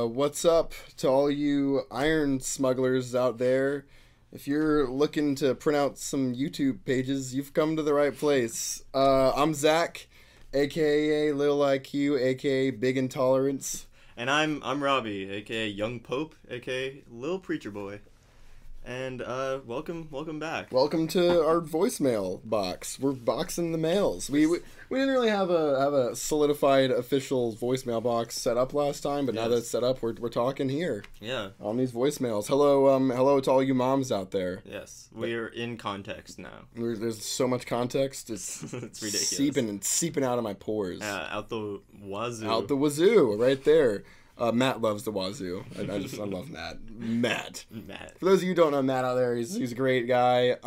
What's up to all you iron smugglers out there? If you're looking to print out some YouTube pages, you've come to the right place. I'm Zach, aka Lil IQ, aka Big Intolerance. And I'm Robbie, aka Young Pope, aka Lil Preacher Boy. And welcome back. Welcome to our voicemail box. We're boxing the mails. We didn't really have a solidified official voicemail box set up last time, but now that it's set up, we're talking here. Yeah. On these voicemails. Hello to all you moms out there. Yes, we are in context now. There's so much context. It's It's ridiculous. seeping out of my pores. Out the wazoo. Out the wazoo, right there. Matt loves the wazoo. I love Matt. Matt. For those of you who don't know Matt out there, he's a great guy.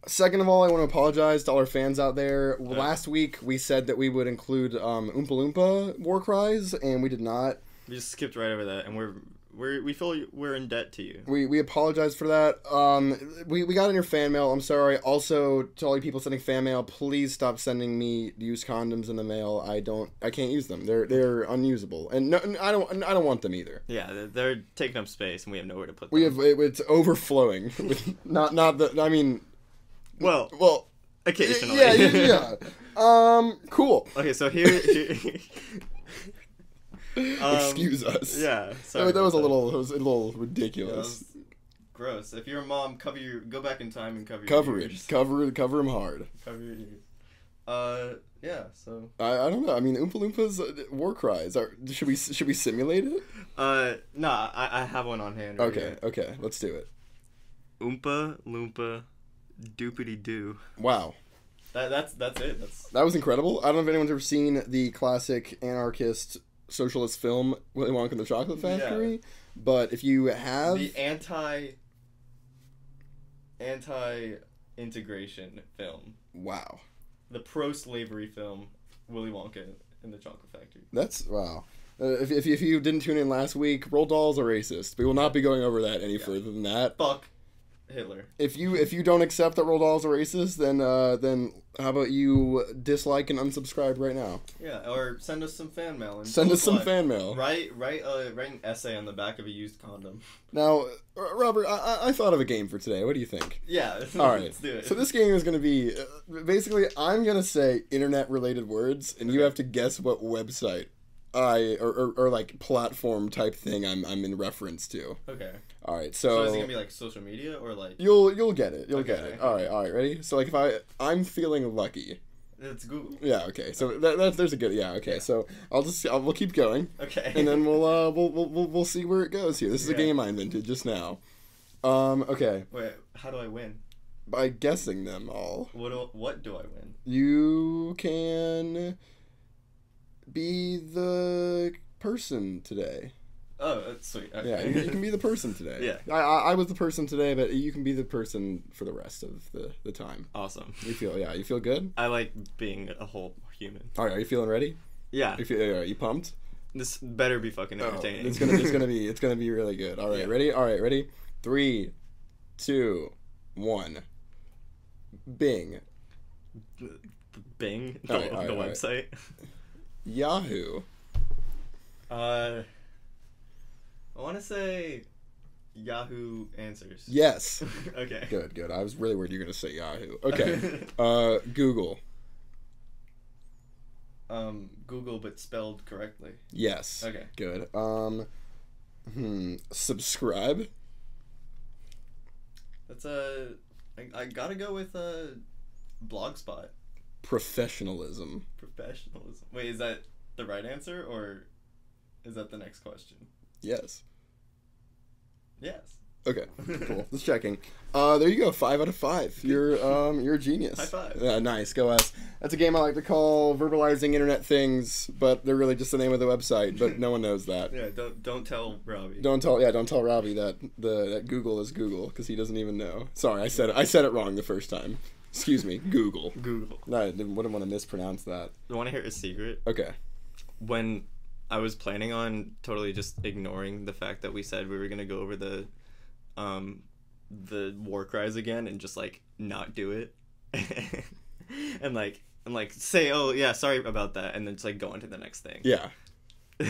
Second of all, I want to apologize to all our fans out there. Last week we said that we would include Oompa Loompa war cries, and we did not. We just skipped right over that, and we feel we're in debt to you. We apologize for that. We got in your fan mail. I'm sorry. Also, to all you people sending fan mail, please stop sending me used condoms in the mail. I can't use them. They're unusable, and no, I don't want them either. Yeah, they're taking up space, and we have nowhere to put them. It's overflowing. Well, occasionally. Yeah. Cool. Okay, so here Excuse us. Yeah, sorry. That was a little ridiculous. That was gross. If you're a mom, go back in time and cover your ears. Cover them hard. Cover your ears. Yeah. So I don't know. I mean, Oompa Loompas war cries. Should we simulate it? No, I have one on hand. Right Okay. Let's do it. Oompa Loompa, doopity doo. Wow. That's it. That was incredible. I don't know if anyone's ever seen the classic anarchist socialist film Willy Wonka and the Chocolate Factory, but if you have the anti-integration film. Wow. The pro-slavery film Willy Wonka and the Chocolate Factory. That's wow. If you didn't tune in last week, Roald Dahl's a racist. We will not be going over that any further than that. Fuck Hitler. If you don't accept that Roald Dahl's a racist, then how about you dislike and unsubscribe right now? Yeah, or send us some fan mail. Write an essay on the back of a used condom. Now, Robert, I thought of a game for today. What do you think? Yeah. All right. Let's do it. So this game is going to be basically I'm going to say internet-related words, and you have to guess what website or like platform type thing I'm in reference to. Okay. All right. So is it gonna be like social media or like? You'll get it. You'll get it. Okay. All right. Ready? So like if I'm feeling lucky. It's Google. Yeah. Okay. So there's a good. Yeah. Okay. So we'll keep going. Okay. And then we'll see where it goes here. This is a game I invented just now. Okay. Wait. How do I win? By guessing them all. What do I win? You can be the person today. Oh, that's sweet. Okay. Yeah, you can be the person today. Yeah. I was the person today, but you can be the person for the rest of the time. Awesome. You feel good? I like being a whole human. All right, are you feeling ready? Yeah. Are you pumped? This better be fucking entertaining. It's gonna be really good. All right, Yeah. ready? All right, ready? 3, 2, 1. Bing. Bing. All right, The website. Yahoo. I want to say Yahoo Answers. Yes. Okay. Good. I was really worried you were gonna say Yahoo. Okay. Google. Google, but spelled correctly. Yes. Okay. Good. Subscribe. That's I gotta go with Blogspot. Professionalism. Wait, is that the right answer or is that the next question? Yes. Yes. Okay. Cool. Just checking. There you go. 5 out of 5. You're a genius. High five. Yeah, nice. Go us. That's a game I like to call verbalizing internet things, but they're really just the name of the website. But no one knows that. Yeah. Don't tell Robbie. Don't tell Robbie that that Google is Google because he doesn't even know. Sorry, I said it wrong the first time. Excuse me. Google. No, I wouldn't want to mispronounce that. You want to hear a secret? Okay. When I was planning on totally just ignoring the fact that we said we were gonna go over the war cries again and just like not do it, and like say, oh yeah, sorry about that, and then just like go on to the next thing. Yeah.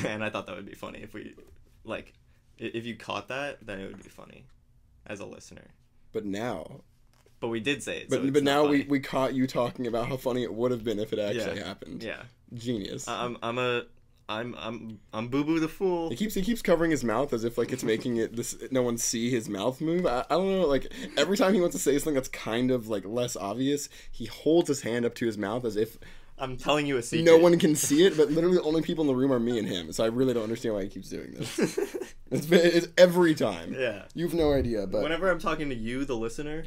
And I thought that would be funny if we, like, if you caught that, then it would be funny as a listener. But now... But we did say it. But now we caught you talking about how funny it would have been if it actually happened. Yeah. Genius. I'm Boo Boo the Fool. He keeps covering his mouth as if like it's making it no one see his mouth move. I don't know, like every time he wants to say something that's kind of like less obvious, he holds his hand up to his mouth as if I'm telling you a secret. No one can see it, but literally the only people in the room are me and him. So I really don't understand why he keeps doing this. It's every time. Yeah. You've no idea, but whenever I'm talking to you, the listener,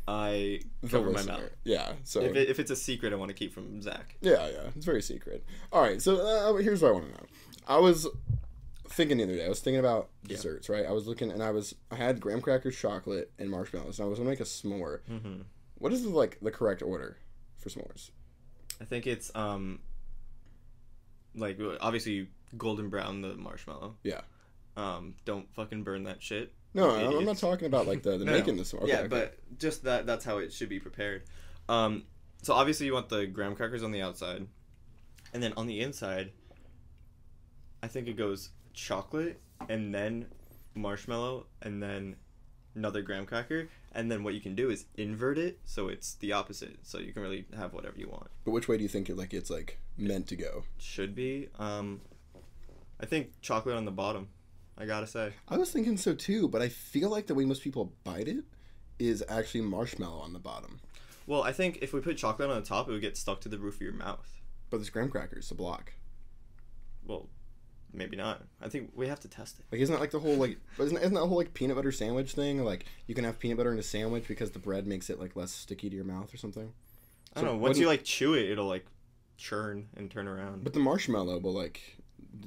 I cover my mouth. Yeah. So if it's a secret I want to keep from Zach. Yeah. It's very secret. All right. So here's what I want to know. I was thinking the other day. I was thinking about desserts, right? I was looking, and I had graham crackers, chocolate, and marshmallows. And I was gonna make a s'more. Mm-hmm. What is the correct order for s'mores? I think it's like obviously golden brown the marshmallow. Yeah. Don't fucking burn that shit. No, I'm not talking about like the making the s'more. Okay, but just that's how it should be prepared. So obviously you want the graham crackers on the outside, and then on the inside, I think it goes chocolate and then marshmallow and then another graham cracker, and then what you can do is invert it so it's the opposite, so you can really have whatever you want. But which way do you think it's meant to go? Should be I think chocolate on the bottom, I gotta say. I was thinking so too, but I feel like the way most people bite it is actually marshmallow on the bottom. Well, I think if we put chocolate on the top, it would get stuck to the roof of your mouth. But there's graham crackers to block. Well, maybe not. I think we have to test it. Like, isn't that like the whole isn't that whole like peanut butter sandwich thing? Like, you can have peanut butter in a sandwich because the bread makes it like less sticky to your mouth or something. I don't know. Once you like chew it, it'll like churn and turn around. But the marshmallow will like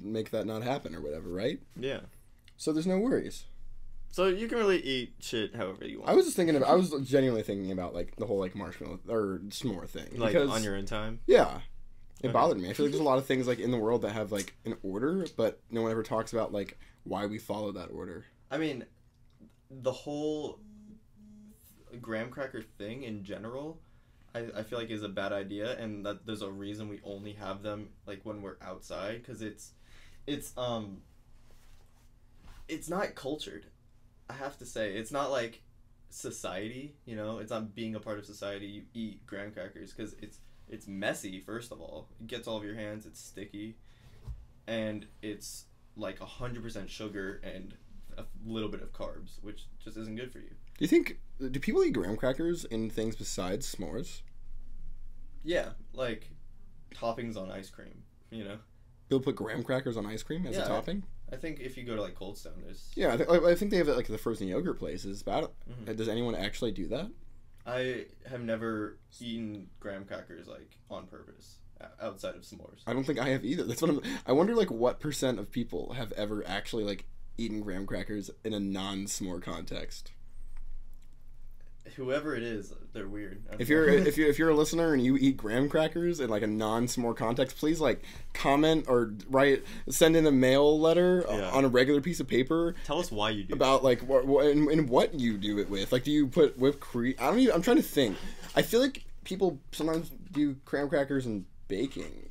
make that not happen or whatever, right? Yeah. So there's no worries. So you can really eat shit however you want. I was genuinely thinking about like the whole like marshmallow or s'more thing. Like because, on your own time? Yeah. It bothered me. I feel like there's a lot of things like in the world that have like an order, but no one ever talks about like why we follow that order. I mean, the whole graham cracker thing in general, I feel like is a bad idea, and that there's a reason we only have them like when we're outside, because it's not cultured. I have to say, it's not like society, you know, it's not being a part of society. You eat graham crackers because it's messy, first of all. It gets all over your hands, it's sticky, and it's like 100% sugar and a little bit of carbs, which just isn't good for you. Do people eat graham crackers in things besides s'mores? Yeah, like toppings on ice cream, you know? People put graham crackers on ice cream as a topping? I think if you go to like Cold Stone, there's... Yeah, I think they have it like the frozen yogurt places, but does anyone actually do that? I have never eaten graham crackers like on purpose outside of s'mores. I don't think I have either. That's what I wonder like what % of people have ever actually like eaten graham crackers in a non-s'more context. Whoever it is, they're weird. If you're a listener and you eat graham crackers in like a non-s'more context, please like comment or send in a mail letter on a regular piece of paper. Tell us why you do about like what you do it with. Like, do you put whipped cream? I'm trying to think. I feel like people sometimes do graham crackers and baking.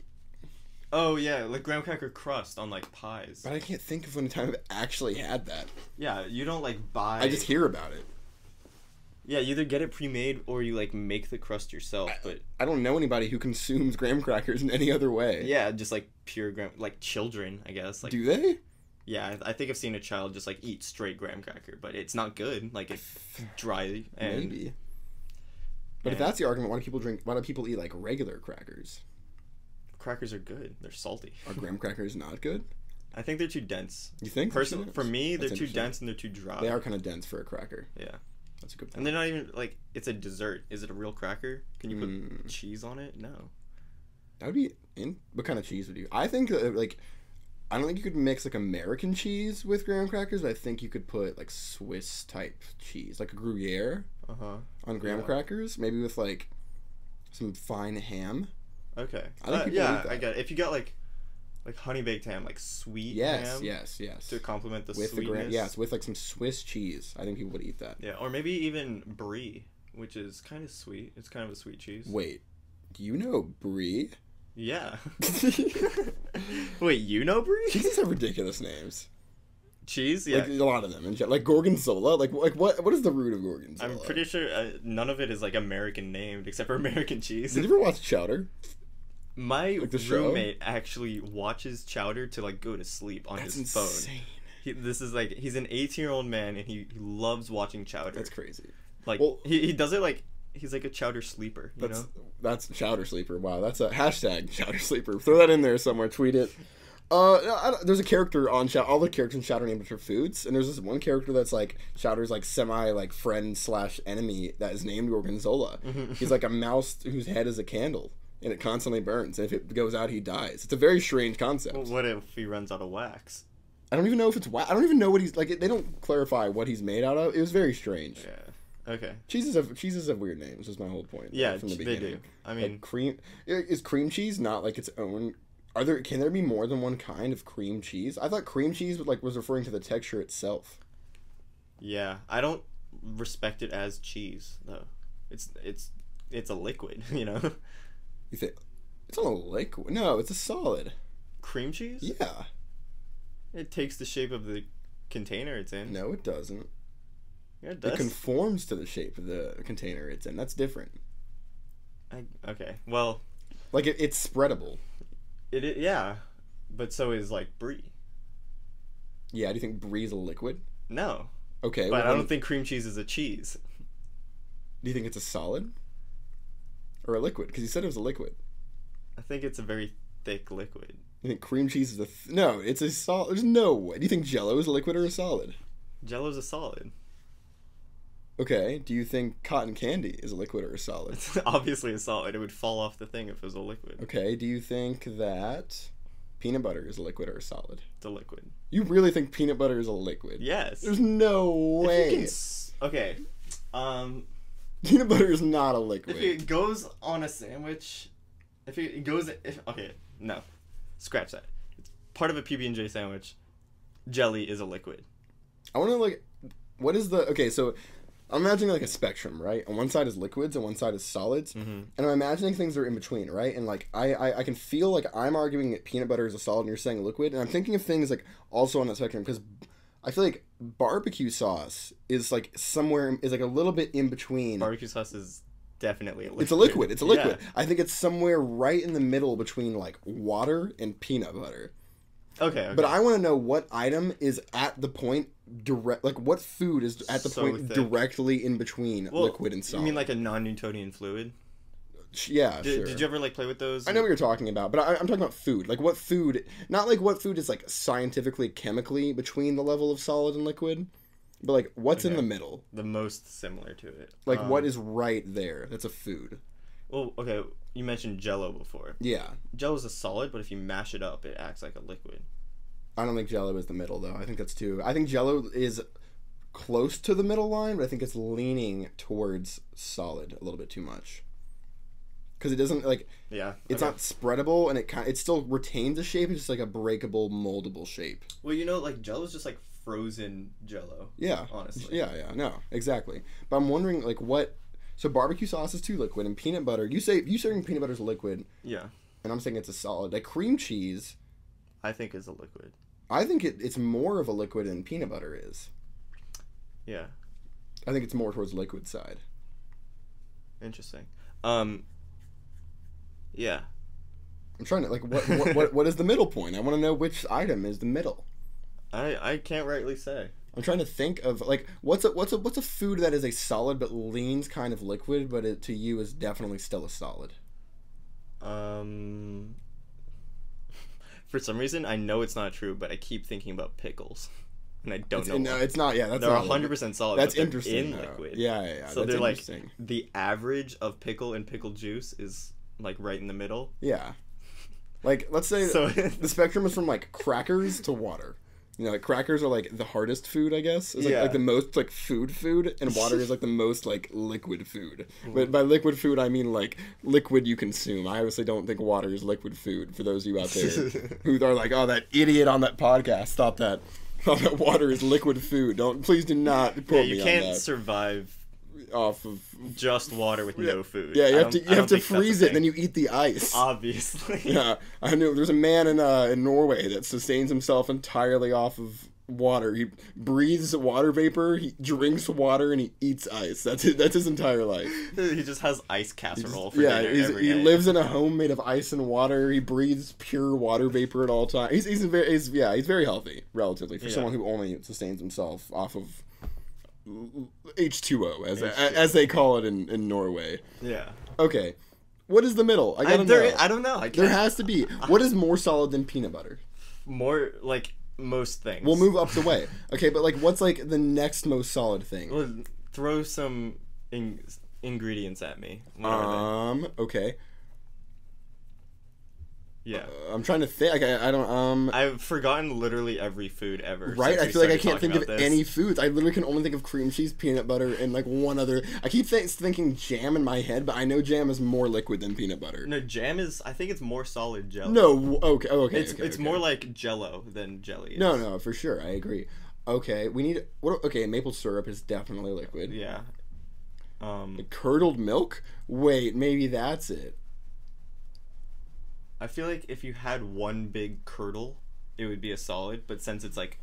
Oh yeah, like graham cracker crust on like pies. But I can't think of any time I've actually had that. Yeah, you don't like buy. I just hear about it. Yeah, you either get it pre-made or you like make the crust yourself. But I don't know anybody who consumes graham crackers in any other way. Yeah, just like pure graham, like children, I guess. Like, do they? Yeah, I think I've seen a child just like eat straight graham cracker, but it's not good. Like it's dry and maybe. But if that's the argument, why do people eat like regular crackers? Crackers are good. They're salty. Are graham crackers not good? I think they're too dense. You think? Personally, for me, they're too dense and they're too dry. They are kind of dense for a cracker. Yeah. That's a good point. And they're not even, like, it's a dessert. Is it a real cracker? Can you put cheese on it? No. That would be what kind of cheese would you? I think, like, I don't think you could mix, like, American cheese with graham crackers, but I think you could put, like, Swiss-type cheese, like a Gruyere on graham crackers, maybe with, like, some fine ham. Okay. I think people eat that. I get it. If you got, like honey baked ham, like sweet ham. Yes. To complement the with sweetness. With like some Swiss cheese. I think people would eat that. Yeah, or maybe even brie, which is kind of sweet. It's kind of a sweet cheese. Wait, do you know brie? Yeah. Wait, you know Brie? Cheeses have ridiculous names. Cheese? Yeah. Like, a lot of them. Like Gorgonzola. Like what is the root of Gorgonzola? I'm pretty sure none of it is like American named except for American cheese. Did you ever watch Chowder? My roommate actually watches Chowder to like go to sleep on his phone. This is like he's an 18-year-old man and he loves watching Chowder. That's crazy. Like he does it like he's like a Chowder sleeper. You know? That's Chowder sleeper. Wow, that's a hashtag Chowder sleeper. Throw that in there somewhere. Tweet it. There's a character on Chowder. All the characters in Chowder named after foods, and there's this one character that's like Chowder's like semi like friend / enemy that is named Gorgonzola. He's like a mouse whose head is a candle. And it constantly burns. And if it goes out, he dies. It's a very strange concept. Well, what if he runs out of wax? I don't even know if it's wax. I don't even know what he's like. They don't clarify what he's made out of. It was very strange. Yeah. Okay. Cheeses have weird names. Is my whole point. Yeah, from the beginning. they do. I mean, like cream is cream cheese not like its own. Can there be more than one kind of cream cheese? I thought cream cheese was referring to the texture itself. Yeah, I don't respect it as cheese though. It's a liquid, you know. You think it's not a liquid? No, it's a solid. Cream cheese? Yeah. It takes the shape of the container it's in. No, it doesn't. Yeah, it does. It conforms to the shape of the container it's in. That's different. Okay. Well, like it's spreadable. Yeah, but so is like brie. Yeah, do you think brie is a liquid? No. Okay, but I don't think cream cheese is a cheese. Do you think it's a solid? Or a liquid? Because you said it was a liquid. I think it's a very thick liquid. You think cream cheese is no, it's a solid. There's no way. Do you think Jell-O is a liquid or a solid? Jell-O's a solid. Okay, do you think cotton candy is a liquid or a solid? It's obviously a solid. It would fall off the thing if it was a liquid. Okay, do you think that peanut butter is a liquid or a solid? It's a liquid. You really think peanut butter is a liquid? Yes. There's no way. Okay. Peanut butter is not a liquid. If it goes on a sandwich, no, scratch that. It's part of a PB&J sandwich. Jelly is a liquid. I want to what is so I'm imagining like a spectrum, right? On one side is liquids, and one side is solids, and I'm imagining things that are in between, right? And like I can feel like I'm arguing that peanut butter is a solid, and you're saying liquid, and I'm thinking of things like also on that spectrum because I feel like barbecue sauce is like a little bit in between. Barbecue sauce is definitely a liquid. It's a liquid. It's a liquid. Yeah. I think it's somewhere right in the middle between like water and peanut butter. Okay. But I want to know what item is at the point what food is at the point thick. Directly in between liquid and solid. You mean like a non-Newtonian fluid? Yeah, sure. Did you ever play with those? I know what you're talking about, but I'm talking about food. Like what food, not like what food is like scientifically, chemically between the level of solid and liquid, but like what's in the middle. The most similar to it. Like what is right there? That's a food. Well, okay, you mentioned Jell-O before. Yeah. Jell-O's a solid, but if you mash it up, it acts like a liquid. I don't think Jell-O is the middle though. I think that's I think Jell-O is close to the middle line, but I think it's leaning towards solid a little bit too much. Because it doesn't it's not spreadable, and it still retains a shape. It's just like a breakable, moldable shape. Well, Jell-O's just like frozen Jell-O. Yeah, honestly. Yeah, no, exactly. But I'm wondering what. So barbecue sauce is too liquid, and peanut butter. You saying peanut butter is a liquid. Yeah. And I'm saying it's a solid. Like cream cheese, I think is a liquid. I think it's more of a liquid than peanut butter is. Yeah. I think it's more towards liquid side. Interesting. Yeah. I'm trying to what is the middle point? I want to know which item is the middle. I can't rightly say. I'm trying to think of what's a food that is a solid but leans kind of liquid, but it to you is definitely still a solid. For some reason, I know it's not true, but I keep thinking about pickles, and I don't know. No, it's not. Yeah, that's they're 100% solid. That's but they're interesting. In liquid. Yeah. So they're like the average of pickle and pickle juice is like right in the middle. Yeah. Like let's say the spectrum is from like crackers to water. Crackers are like the hardest food, I guess. It's like the most like food, and water is like the most like liquid food. But by liquid food, I mean like liquid you consume. I obviously don't think water is liquid food. For those of you out there who are like, oh, that idiot on that podcast thought that water is liquid food. Please do not quote me on that. You can't survive off of just water with no food. Yeah, you have to freeze it, and then you eat the ice. Obviously. Yeah, I knew there's a man in Norway that sustains himself entirely off of water. He breathes water vapor, he drinks water, and he eats ice. That's it. That's his entire life. He just has ice casserole for dinner every he day. lives in a home made of ice and water. He breathes pure water vapor at all times. He's very healthy relatively for someone who only sustains himself off of H2O as they call it in Norway. Yeah. Okay. What is the middle? I gotta know. I don't know. There has to be. What is more solid than peanut butter? More like most things. We'll move up the way. Okay, but like, what's like the next most solid thing? Well, throw some ingredients at me. What are they? Okay. Yeah. I'm trying to think. I don't. I've forgotten literally every food ever. Right? I feel like I can't think of this. any foods. I literally can only think of cream cheese, peanut butter, and like one other. I keep thinking jam in my head, but I know jam is more liquid than peanut butter. No, jam is. I think it's more solid jello. No. Okay. It's more like jello than jelly is. No, for sure. I agree. Okay, we need. Okay, maple syrup is definitely liquid. Yeah. Curdled milk? Wait, maybe that's it. I feel like if you had one big curdle, it would be a solid. But since it's like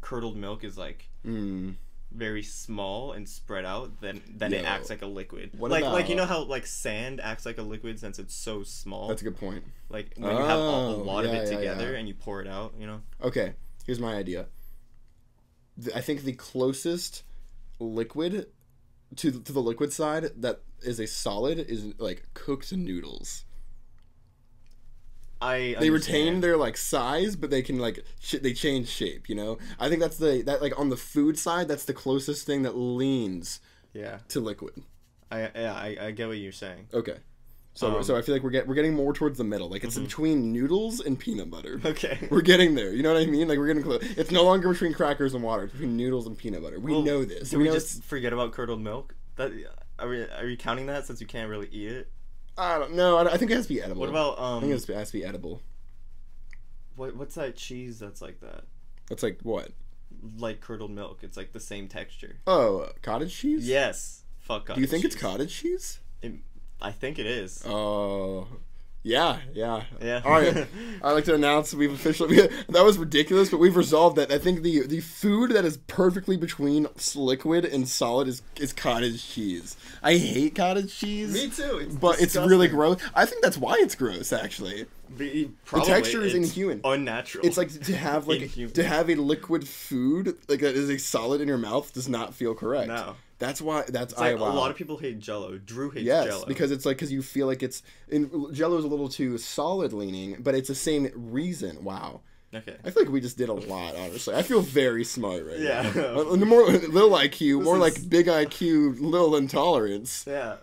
curdled milk is like very small and spread out, then it acts like a liquid. Like you know how like sand acts like a liquid since it's so small. That's a good point. Like when you have a lot of it together and you pour it out, you know. Okay, here's my idea. I think the closest liquid to the liquid side that is a solid is like cooked noodles. They retain their like size, but they can like they change shape. You know, I think that's that like on the food side, that's the closest thing that leans to liquid. I get what you're saying. Okay, so I feel like we're getting more towards the middle. Like it's between noodles and peanut butter. Okay, we're getting there. You know what I mean? Like we're getting close. It's no longer between crackers and water. It's between noodles and peanut butter. We know this. Did we just forget about curdled milk? That are you counting that since you can't really eat it? I don't know. I think it has to be edible. What about I think it has to be edible. What's that cheese that's like that? That's like what? Like curdled milk. It's like the same texture. Oh, cottage cheese? Yes. Fuck cottage cheese. Do you think it's cottage cheese? I think it is. Oh. Yeah. All right. I'd like to announce we've officially... that was ridiculous, but we've resolved that. I think the food that is perfectly between liquid and solid is cottage cheese. I hate cottage cheese. Me too. But disgusting. It's really gross. I think that's why it's gross, actually. The texture is inhuman. Unnatural. It's like to have a liquid food like that is a solid in your mouth does not feel correct. No. That's why. A lot of people hate Jello. Drew hates Jello. Yes, because it's like you feel like Jello is a little too solid leaning, but it's the same reason. Wow. Okay. I feel like we just did a lot. Honestly, I feel very smart right now. Yeah. More little IQ, more like big IQ, little intolerance. Yeah.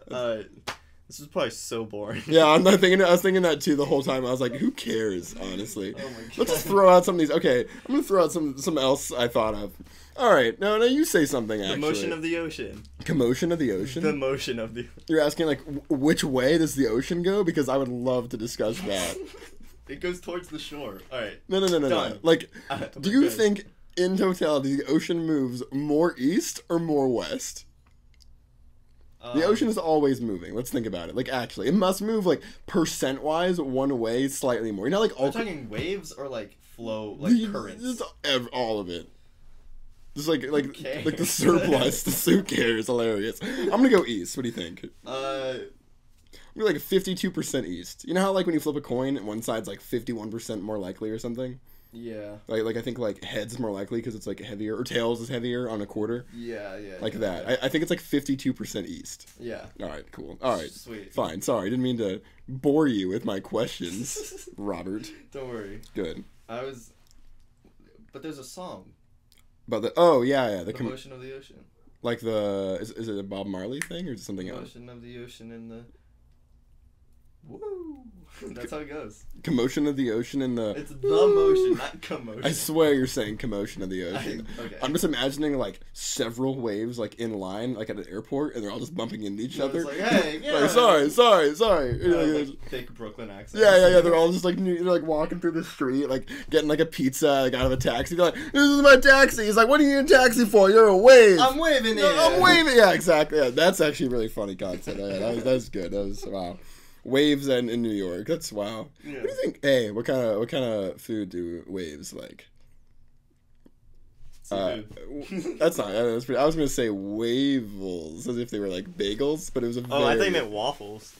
This is probably so boring. Yeah, I was thinking that too the whole time. I was like, who cares, honestly? Oh my God. Let's just throw out some of these. Okay, I'm going to throw out some else I thought of. All right, no, you say something, actually. The motion of the ocean. Commotion of the ocean? The motion of the... You're asking, like, which way does the ocean go? Because I would love to discuss that. It goes towards the shore. All right. No. Like, do you think, in totality, the ocean moves more east or more west? The ocean is always moving. Let's think about it. Like, actually, it must move, like, percent-wise one way slightly more. You're not, like, all... Are you talking waves or, like, flow, like, currents? Just all of it. Just, like the surplus. The suit care is hilarious. I'm gonna go east. What do you think? I'm gonna like 52% east. You know how, like, when you flip a coin, one side's, like, 51% more likely or something? Yeah. Like I think like heads more likely because it's like heavier, or tails is heavier on a quarter. Yeah. Like that. Yeah. I think it's like 52% east. Yeah. All right, cool. All right. Sweet. Fine. Sorry, didn't mean to bore you with my questions, Robert. Don't worry. Good. But there's a song. But the the motion of the ocean. Like is it a Bob Marley thing or is it something else? The motion of the ocean and the... Woo! That's how it goes. Commotion of the ocean and the... It's the motion, not commotion. I swear you're saying commotion of the ocean. Okay. I'm just imagining, like, several waves, like, in line, like, at an airport, and they're all just bumping into each other. It's like, hey, yeah. Like, sorry. Like, fake Brooklyn accent. Yeah. They're all just, like, they're, like, walking through the street, like, getting, like, a pizza, like, out of a taxi. They're like, this is my taxi. He's like, what are you in a taxi for? You're a wave. I'm waving it. I'm waving. Yeah, exactly. Yeah, that's actually a really funny concept. Yeah, that's good. That was, wow. Waves and in New York. That's wow. Yeah. What do you think? Hey, what kind of food do waves like? That's not. That's pretty, I was gonna say wavels as if they were like bagels, but it was a. Oh, I thought you meant waffles.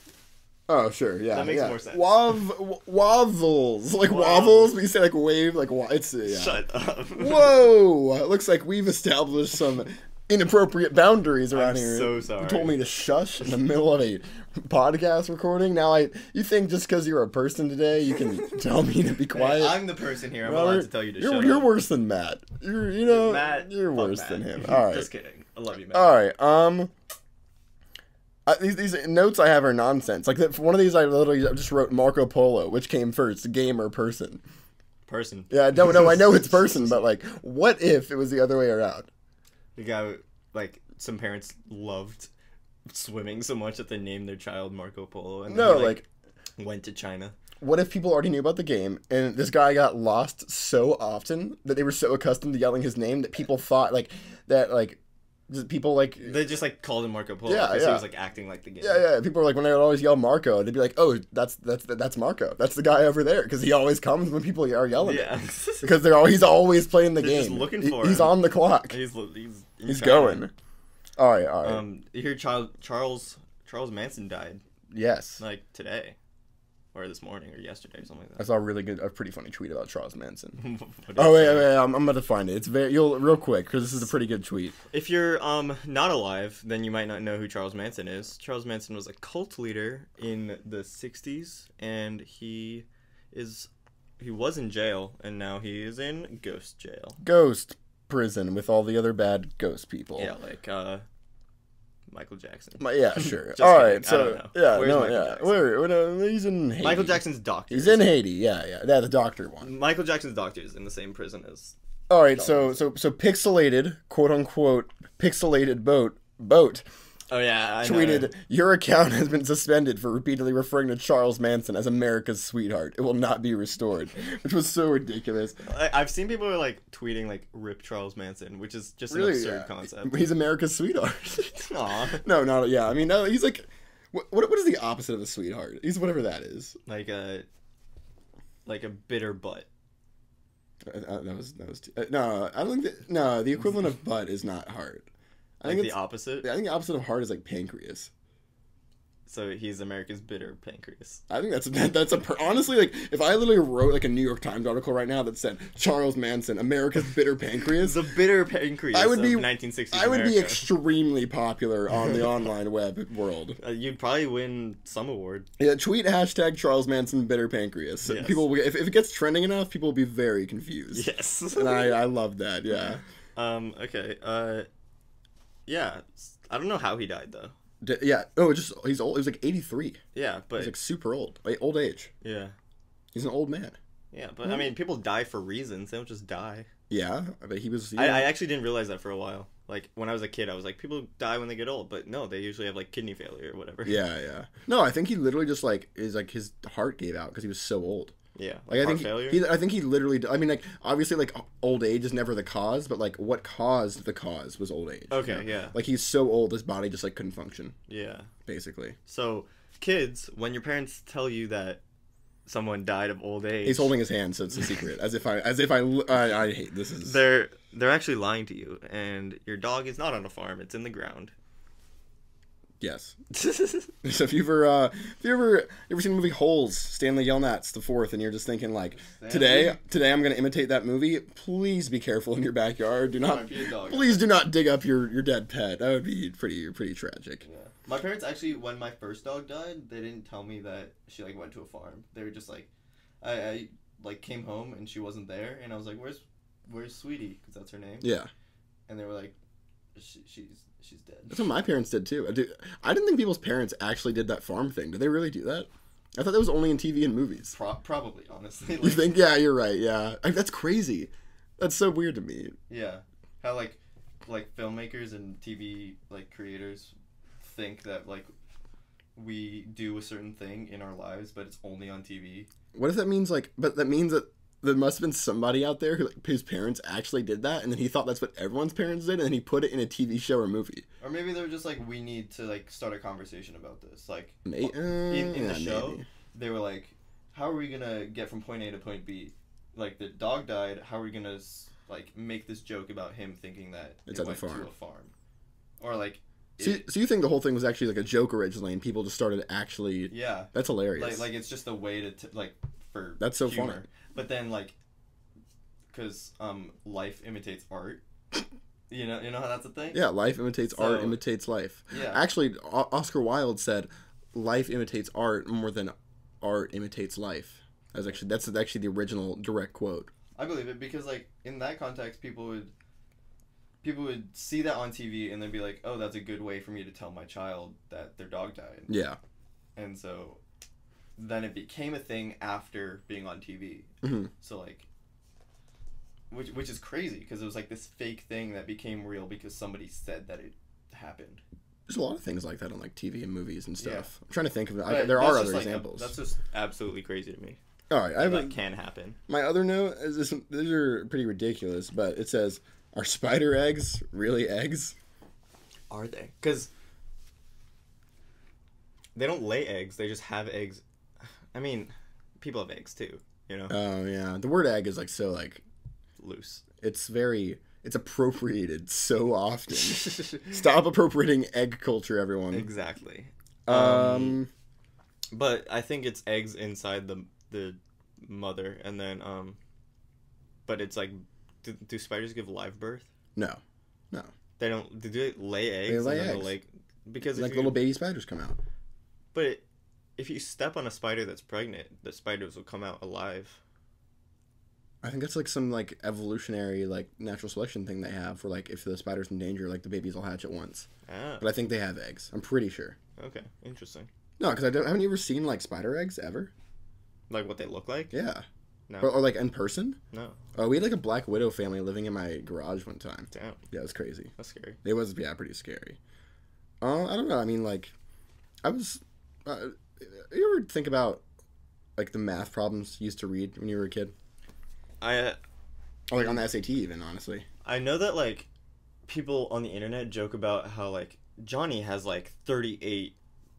Oh, sure, yeah. That makes more sense. Wavels, like wobbles, but you say like wave, like it's. Yeah. Shut up. Whoa! It looks like we've established some inappropriate boundaries around here. I'm so sorry. You told me to shush in the middle of a podcast recording. Now you think just because you're a person today, you can tell me to be quiet? Hey, I'm the person here. I'm allowed to tell you to shut up. You're worse than Matt. You're worse than him. All right. Just kidding. I love you, Matt. All right. These notes I have are nonsense. Like for one of these, I literally just wrote Marco Polo, which came first, game or person? Person. Yeah, no, I know it's person, but like, what if it was the other way around? The guy, like, some parents loved swimming so much that they named their child Marco Polo, and then he, went to China. What if people already knew about the game, and this guy got lost so often that they were so accustomed to yelling his name that people thought people they just like called him Marco Polo because he was like acting like the game. Yeah. People were like, when they would always yell Marco, they'd be like, oh, that's Marco. That's the guy over there, because he always comes when people are yelling. Yeah, because he's always playing the game. Just looking for him. He's on the clock. He's going. All right. You hear Charles Manson died. Yes. Like today. Or this morning, or yesterday, or something like that. I saw a pretty funny tweet about Charles Manson. Wait, I'm about to find it. It's real quick, because this is a pretty good tweet. If you're not alive, then you might not know who Charles Manson is. Charles Manson was a cult leader in the 60s, and he was in jail, and now he is in ghost jail. Ghost prison with all the other bad ghost people. Yeah, like Michael Jackson. Yeah, sure. All right, so where he's in Haiti. Michael Jackson's doctor. He's in Haiti. Yeah, the doctor one. Michael Jackson's doctor is in the same prison as. All right, so pixelated, quote unquote, pixelated boat. Oh yeah, I tweeted, know. Your account has been suspended for repeatedly referring to Charles Manson as America's sweetheart. It will not be restored, which was so ridiculous. I've seen people who are like tweeting like "Rip Charles Manson," which is just an absurd concept. He's America's sweetheart. Aw. No, yeah. I mean, no, he's like, what is the opposite of a sweetheart? He's whatever that is. Like a bitter butt. That was no. I don't think the equivalent of butt is not heart. I think the opposite? I think the opposite of heart is like pancreas. So he's America's bitter pancreas. I think that's honestly, like, if I literally wrote like a New York Times article right now that said Charles Manson, America's bitter pancreas, the bitter pancreas of 1960s I would be extremely popular on the online web world. You'd probably win some award. Yeah, tweet hashtag Charles Manson bitter pancreas. Yes. People, if it gets trending enough, people will be very confused. Yes, and I love that. Yeah. Okay. Yeah, I don't know how he died though. Yeah. Oh, he's old. He was like 83. Yeah, but he's like super old. Like old age. Yeah. He's an old man. Yeah, but I mean, people die for reasons. They don't just die. Yeah, but he was. I actually didn't realize that for a while. Like when I was a kid, I was like, people die when they get old, but no, they usually have like kidney failure or whatever. Yeah. No, I think he literally just his heart gave out because he was so old. Yeah, like I think he literally. I mean, like obviously, like old age is never the cause, but like what caused the cause was old age. Okay, you know? Yeah. Like he's so old, his body just like couldn't function. Yeah, basically. So kids, when your parents tell you that someone died of old age, he's holding his hand, so it's a secret. as if I hate this is. They're actually lying to you, and your dog is not on a farm; it's in the ground. Yes. So if you ever seen the movie Holes, Stanley Yelnats the fourth, and you're just thinking like, today I'm gonna imitate that movie. Please be careful in your backyard. Please do not dig up your dead pet. That would be pretty tragic. Yeah. My parents actually, when my first dog died, they didn't tell me that she like went to a farm. They were just like, I like came home and she wasn't there, and I was like, where's Sweetie? Because that's her name. Yeah. And they were like, she's dead. That's what my parents did too. I didn't think people's parents actually did that farm thing. Did they really do that? I thought that was only in TV and movies. Probably, honestly. You think? Yeah, you're right. Yeah, that's crazy. That's so weird to me. Yeah, how like filmmakers and TV like creators think that like we do a certain thing in our lives, but it's only on TV. What if that means like? But that means that there must have been somebody out there who like, his parents actually did that, and then he thought that's what everyone's parents did, and then he put it in a TV show or movie. Or maybe they're just like, we need to like start a conversation about this. Like in yeah, the show, maybe. They were like, how are we gonna get from point A to point B? Like the dog died. How are we gonna like make this joke about him thinking that It's it at the went farm. to a farm, or like. So you think the whole thing was actually like a joke originally, and people just started actually? Yeah. That's hilarious. Like it's just a way to like for. That's so humor. funny. But then like, because life imitates art. You know how that's a thing. Yeah, life imitates art, imitates life. Yeah. Actually, Oscar Wilde said, "Life imitates art more than art imitates life." That's actually the original direct quote. I believe it because like in that context, people would see that on TV and then be like, "Oh, that's a good way for me to tell my child that their dog died." Yeah. And so then it became a thing after being on TV. Mm-hmm. So like, which is crazy because it was like this fake thing that became real because somebody said that it happened. There's a lot of things like that on like TV and movies and stuff. Yeah. I'm trying to think of it. But There are other like examples. That's just absolutely crazy to me. All right, That can happen. My other note is this. These are pretty ridiculous, but it says, "Are spider eggs really eggs?" Are they? Because they don't lay eggs; they just have eggs. I mean, people have eggs too. You know. Oh yeah, the word egg is like so like loose. It's appropriated so often. Stop appropriating egg culture, everyone. Exactly. But I think it's eggs inside the mother, and then but it's like, do spiders give live birth? No. They don't. Do they lay eggs? They lay eggs. Because like little baby spiders come out. But if you step on a spider that's pregnant, the spiders will come out alive. I think that's like some like evolutionary like natural selection thing they have, where like if the spider's in danger, like the babies will hatch at once. Ah. But I think they have eggs. I'm pretty sure. Okay, interesting. No, because haven't you ever seen like spider eggs ever? Like what they look like? Yeah. No. Or like in person? No. Oh, we had like a black widow family living in my garage one time. Damn. Yeah, it was crazy. That's scary. It was, yeah, pretty scary. I don't know. I mean, like, I was. You ever think about like the math problems you used to read when you were a kid? Or like on the SAT, even honestly. I know that like people on the internet joke about how like Johnny has like 38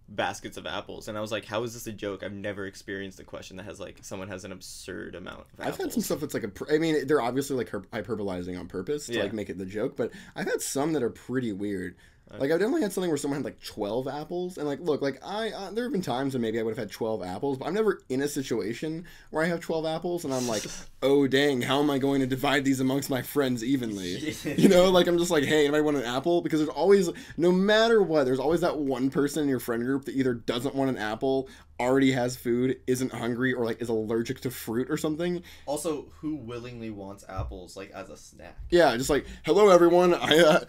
baskets of apples, and I was like, how is this a joke? I've never experienced a question that has like someone has an absurd amount of apples. I've had some stuff that's like I mean, they're obviously like hyperbolizing on purpose to like make it the joke, but I've had some that are pretty weird. Like, I've definitely had something where someone had, like, 12 apples. And, like, look, like, there have been times when maybe I would have had 12 apples. But I'm never in a situation where I have 12 apples. And I'm like, oh, dang, how am I going to divide these amongst my friends evenly? You know, like, I'm just like, hey, anybody want an apple? Because there's always, no matter what, there's always that one person in your friend group that either doesn't want an apple, already has food, isn't hungry, or, like, is allergic to fruit or something. Also, who willingly wants apples, like, as a snack? Yeah, just like, hello, everyone. The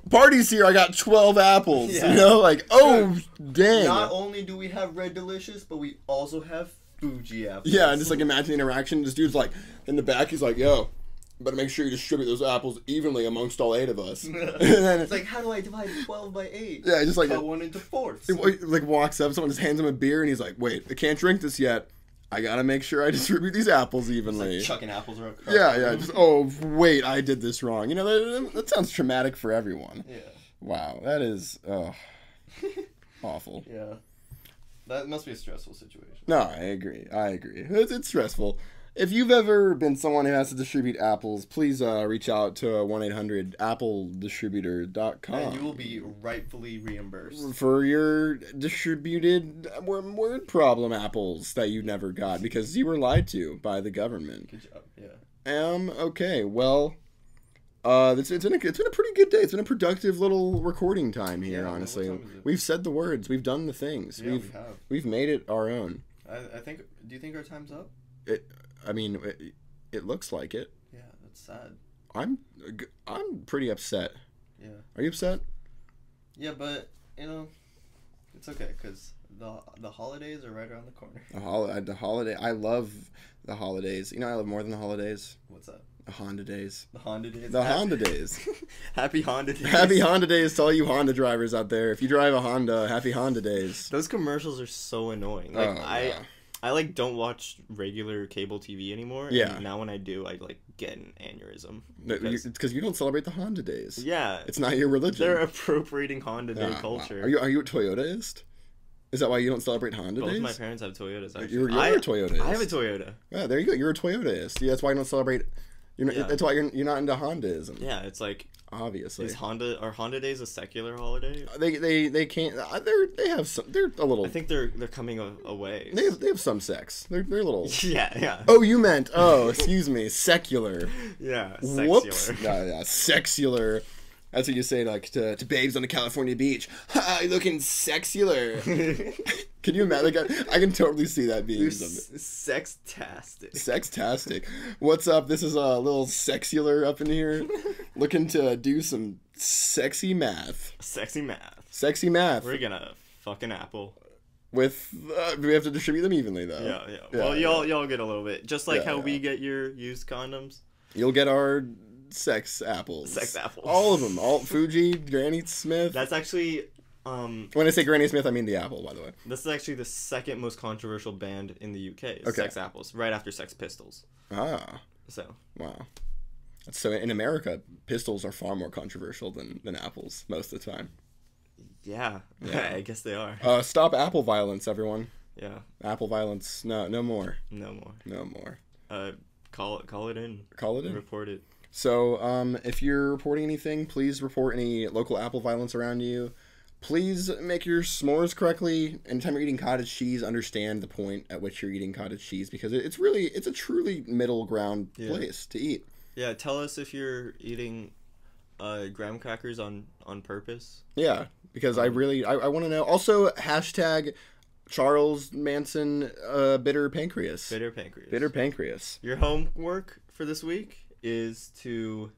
party's here. I got 12 apples. Yeah. You know, like, oh, dang. Not only do we have Red Delicious, but we also have Fuji apples. Yeah, and just, like, imagine the interaction. This dude's, like, in the back, he's like, yo, better make sure you distribute those apples evenly amongst all 8 of us. And then it's like, how do I divide 12 by 8? Yeah, just like... Cut one into fourths. He, like, walks up, someone just hands him a beer, and he's like, wait, I can't drink this yet. I gotta make sure I distribute these apples evenly. Like chucking apples around. Yeah, just, oh, wait, I did this wrong. You know, that sounds traumatic for everyone. Yeah. Wow, that is, awful. Yeah. That must be a stressful situation. No, I agree. It's stressful. If you've ever been someone who has to distribute apples, please reach out to 1-800-AppleDistributor.com. And you will be rightfully reimbursed. For your distributed word problem apples that you never got because you were lied to by the government. Good job, yeah. Okay, well, it's been a pretty good day. It's been a productive little recording time here, honestly. What time is it? We've said the words. We've done the things. Yeah, we have. We've made it our own. I think, do you think our time's up? It looks like it. Yeah, that's sad. I'm pretty upset. Yeah. Are you upset? Yeah, but, you know, it's okay, because the holidays are right around the corner. The holiday. I love the holidays. You know, I love more than the holidays. What's that? The Honda days. The Honda days. The Honda days. Happy Honda days. Happy Honda days to all you Honda drivers out there. If you drive a Honda, happy Honda days. Those commercials are so annoying. Like yeah. I like don't watch regular cable TV anymore. Yeah. And now when I do, I like get an aneurysm. Because you don't celebrate the Honda days. Yeah. It's not your religion. They're appropriating Honda Day culture. Wow. Are you a Toyotaist? Is that why you don't celebrate Honda days? Both my parents have Toyotas. Actually, you're a Toyotaist. I have a Toyota. Yeah, there you go. You're a Toyotaist. Yeah, that's why you don't celebrate. That's why you're not into Hondaism. Yeah, it's like obviously. Are Honda days a secular holiday? They can't. They have some. They're a little. I think they're coming away. They have some sex. They're a little. Yeah. Oh, you meant. Oh, excuse me. Secular. Yeah. Whoops. Yeah. Secular. That's what you say like to babes on a California beach. Ha! You're looking secular. Can you imagine? Like, I can totally see that being something. Sextastic. Sextastic. What's up? This is a little secular up in here, looking to do some sexy math. Sexy math. Sexy math. We're gonna fuck an apple. With we have to distribute them evenly though. Yeah. Well, y'all get a little bit, just like how we get your used condoms. You'll get our sex apples. Sex apples. All of them. All Fuji, Granny Smith. That's actually. When I say Granny Smith, I mean the apple, by the way. This is actually the second most controversial band in the UK. Okay. Sex Apples, right after Sex Pistols. Ah. So. Wow. So in America, pistols are far more controversial than apples most of the time. Yeah. I guess they are. Stop apple violence, everyone. Yeah. Apple violence. No more. No more. No more. Call it in. Call it in. Report it. So, if you're reporting anything, please report any local apple violence around you. Please make your s'mores correctly. Anytime you're eating cottage cheese, understand the point at which you're eating cottage cheese because it's a truly middle ground place to eat. Yeah, tell us if you're eating graham crackers on purpose. Yeah, because I want to know. Also, hashtag Charles Manson bitter pancreas. Bitter pancreas. Bitter pancreas. Your homework for this week is to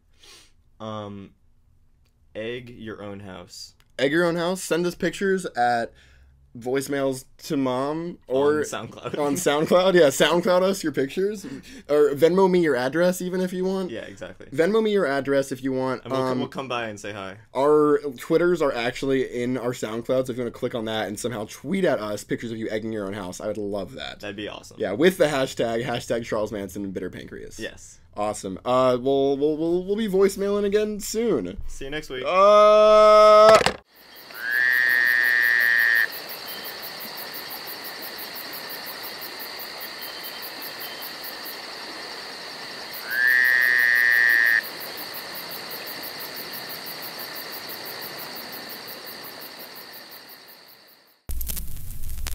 egg your own house. Egg your own house. Send us pictures at voicemails to mom or on SoundCloud. On SoundCloud, yeah, SoundCloud us your pictures or Venmo me your address even if you want. Yeah, exactly. Venmo me your address if you want. And we'll come by and say hi. Our Twitters are actually in our SoundCloud, so if you want to click on that and somehow tweet at us pictures of you egging your own house, I would love that. That'd be awesome. Yeah, with the hashtag Charles Manson and bitter pancreas. Yes. Awesome. We'll be voicemailing again soon. See you next week.